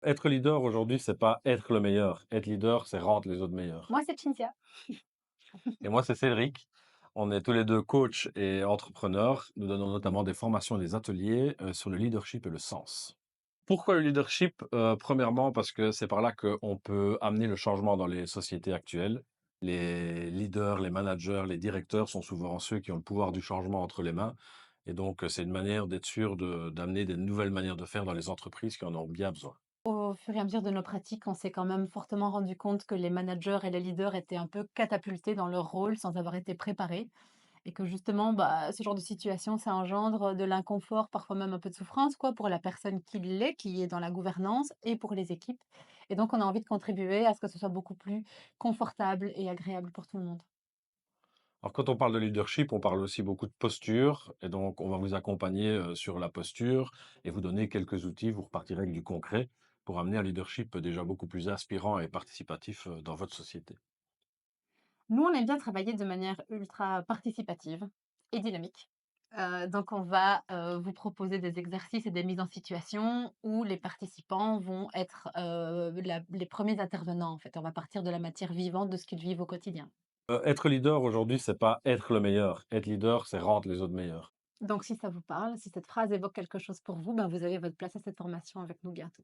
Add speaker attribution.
Speaker 1: Être leader aujourd'hui, c'est pas être le meilleur. Être leader, c'est rendre les autres meilleurs.
Speaker 2: Moi, c'est Cynthia.
Speaker 1: Et moi, c'est Cédric. On est tous les deux coachs et entrepreneurs. Nous donnons notamment des formations et des ateliers sur le leadership et le sens. Pourquoi le leadership? Premièrement, parce que c'est par là qu'on peut amener le changement dans les sociétés actuelles. Les leaders, les managers, les directeurs sont souvent ceux qui ont le pouvoir du changement entre les mains. Et donc, c'est une manière d'être sûr d'amener des nouvelles manières de faire dans les entreprises qui en ont bien besoin.
Speaker 2: Au fur et à mesure de nos pratiques, on s'est quand même fortement rendu compte que les managers et les leaders étaient un peu catapultés dans leur rôle sans avoir été préparés et que justement, bah, ce genre de situation, ça engendre de l'inconfort, parfois même un peu de souffrance, quoi, pour la personne qui est dans la gouvernance et pour les équipes. Et donc, on a envie de contribuer à ce que ce soit beaucoup plus confortable et agréable pour tout le monde.
Speaker 1: Alors, quand on parle de leadership, on parle aussi beaucoup de posture. Et donc, on va vous accompagner sur la posture et vous donner quelques outils. Vous repartirez avec du concret pour amener un leadership déjà beaucoup plus inspirant et participatif dans votre société.
Speaker 2: Nous, on aime bien travailler de manière ultra participative et dynamique. Donc on va, vous proposer des exercices et des mises en situation où les participants vont être, la les premiers intervenants, en fait. On va partir de la matière vivante de ce qu'ils vivent au quotidien.
Speaker 1: Être leader aujourd'hui, c'est pas être le meilleur. Être leader, c'est rendre les autres meilleurs.
Speaker 2: Donc si ça vous parle, si cette phrase évoque quelque chose pour vous, ben, vous avez votre place à cette formation avec nous bientôt.